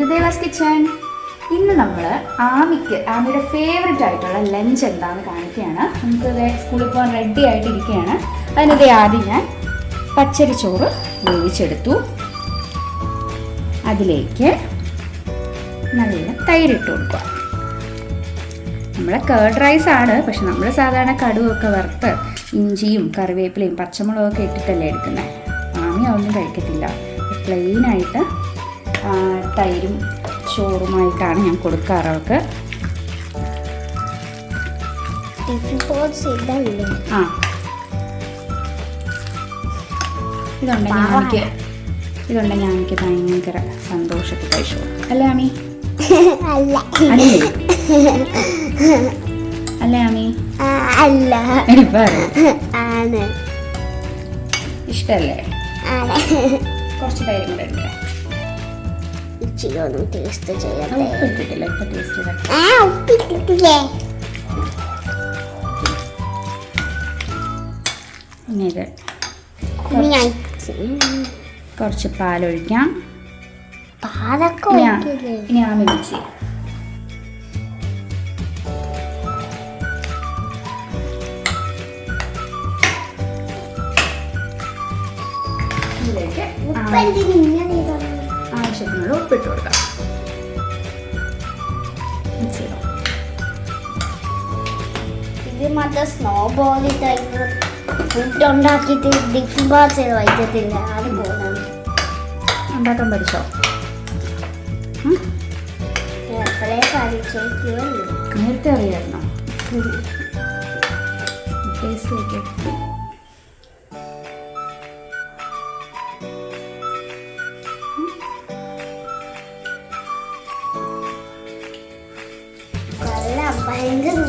Dewas kitchen. ഇന്ന് നമ്മൾ ആമിയുടെ favourite ആയിട്ടുള്ള ലഞ്ച് എന്താണെന്ന് കാണിക്കുകയാണ്. നമുക്കത് സ്കൂളിൽ പോകാൻ റെഡി ആയിട്ടിരിക്കുകയാണ്. അതിനത് ആദ്യം ഞാൻ പച്ചരി ചോറ് വേവിച്ചെടുത്തു. അതിലേക്ക് നല്ല തൈരിട്ട് കൊടുക്കുക. നമ്മളെ കേർഡ് റൈസ് ആണ്, പക്ഷെ നമ്മൾ സാധാരണ കടുവൊക്കെ വറുത്ത് ഇഞ്ചിയും കറിവേപ്പിലയും പച്ചമുളകൊക്കെ ഇട്ടിട്ടല്ലേ എടുക്കുന്നത്. ആമി അതൊന്നും കഴിക്കത്തില്ല. പ്ലെയിനായിട്ട് തൈരും ചോറുമായിട്ടാണ് ഞാൻ കൊടുക്കാറ് അവൾക്ക്. ആ ഇതുണ്ടെങ്കിൽ എനിക്ക് ഭയങ്കര സന്തോഷത്തിൽ കഴിച്ചു. അല്ലേ ആമി? അല്ലേ ആമി? ഇഷ്ടല്ലേ? കുറച്ച് തൈരും കൂടെ എടുക്കാം. ടേസ്റ്റ് ചെയ്യാം. ഉപ്പിട്ടിട്ടില്ല, ഇപ്പൊ ടേസ്റ്റ് ഇനി ഇത് കുറച്ച് പാലൊഴിക്കാം. ഇനി ആമി മിക്സ് ചെയ്യാം. ഇതിലേക്ക് ആവശ്യത്തിനുള്ള ഉപ്പിട്ട് കൊടുക്കാം. മിക്സ് ചെയ്തോ. ഇത് മാത്രം സ്നോ ബോളി ടൈപ്പ് ഫുഡ് ഉണ്ടാക്കിയിട്ട് ഡിഫിൻ ബാസ് ചെയ്ത് വൈകത്തില്ല. അത് പോകുന്നത് ഉണ്ടാക്കാൻ പഠിച്ചോ? നേരത്തെ അറിയായിരുന്നോ? ടേസ്റ്റ് വയ്ക്കാം. ഭയങ്കര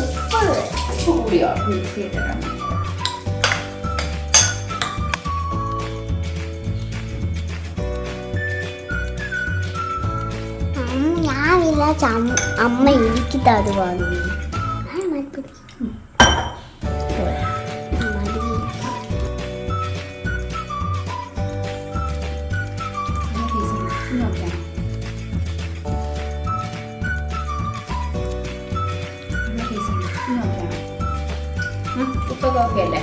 കൂടിയോ? മിക്സ് ചെയ്തിട്ടാണ്. ഞാനില്ല, അമ്മ എനിക്ക് തരുവാണ്. ഉപ്പൊക്കെ ഓക്കെ അല്ലേ?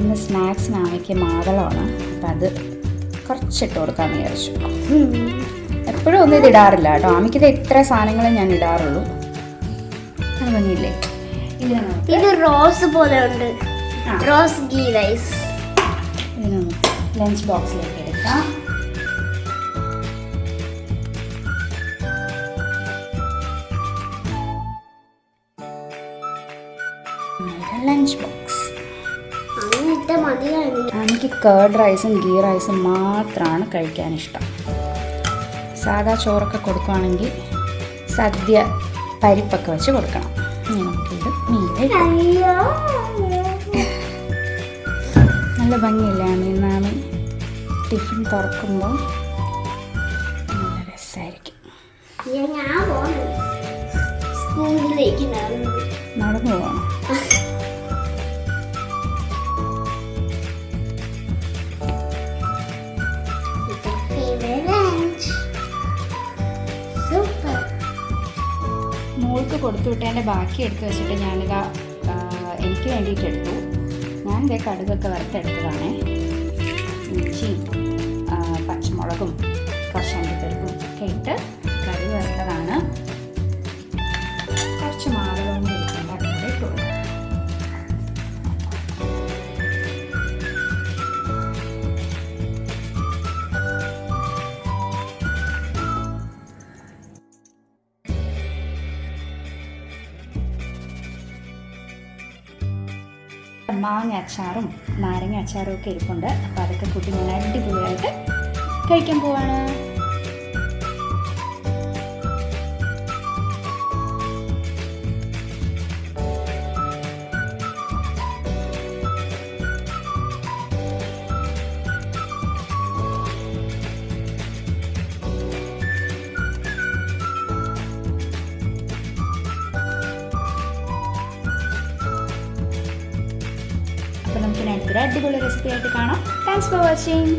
ഇന്ന് സ്നാക്സിന് ആമിക്ക് മാതളമാണ്, അപ്പം അത് കുറച്ചിട്ട് കൊടുക്കാമെന്ന് വിചാരിച്ചു. എപ്പോഴും ഒന്നും ഇത് ഇടാറില്ല കേട്ടോ. ആമിക്കിത് ഇത്ര സാധനങ്ങളെ ഞാൻ ഇടാറുള്ളൂ. അത് ഭംഗിയില്ലേ? ഇത് റോസ് പോലെ ഉണ്ട്. Rose ghee rice. ഇത് നമുക്ക് ലഞ്ച് ബോക്സിലേക്ക് എടുക്കാം. ലഞ്ച് ബോക്സ് എനിക്ക് കേർഡ് റൈസും ഗീ റൈസും മാത്രമാണ് കഴിക്കാൻ ഇഷ്ടം. സാധാ ചോറൊക്കെ കൊടുക്കുകയാണെങ്കിൽ സദ്യ പരിപ്പൊക്കെ വെച്ച് കൊടുക്കണം. നമുക്കിത് നല്ല ഭംഗിയില്ലേ ആമി? ടിഫിൻ തുറക്കുമ്പോൾ നല്ല രസമായിരിക്കും. നടന്നു പോകണം. മോൾക്ക് കൊടുത്തു വിട്ടതിൻ്റെ ബാക്കി എടുത്ത് വെച്ചിട്ട് ഞാനിതാ എനിക്ക് വേണ്ടിയിട്ട് എടുത്തു. ഞാൻ ഇതേ കടുകൊക്കെ വറുത്തെടുത്തതാണ്. ഇഞ്ചിയും പച്ചമുളകും കുറച്ച് അണ്ടിപ്പരിപ്പും ഒക്കെ ഇട്ട് കടുക് വറുത്തതാണ്. കുറച്ച് മാതളവും ഇരിക്കേണ്ട കൂടെ ഇട്ട് കൊടുക്കും. മാങ്ങ അച്ചാറും നാരങ്ങ അച്ചാറും ഒക്കെ ഇരിപ്പുണ്ട്. അപ്പോൾ അതൊക്കെ കൂട്ടി ഞാൻ അടിപൊളിയായിട്ട് കഴിക്കാൻ പോവാണ്. അപ്പോൾ നമുക്ക് അടുത്തൊരു അടിപൊളി റെസിപ്പി ആയിട്ട് കാണാം. Thanks for watching.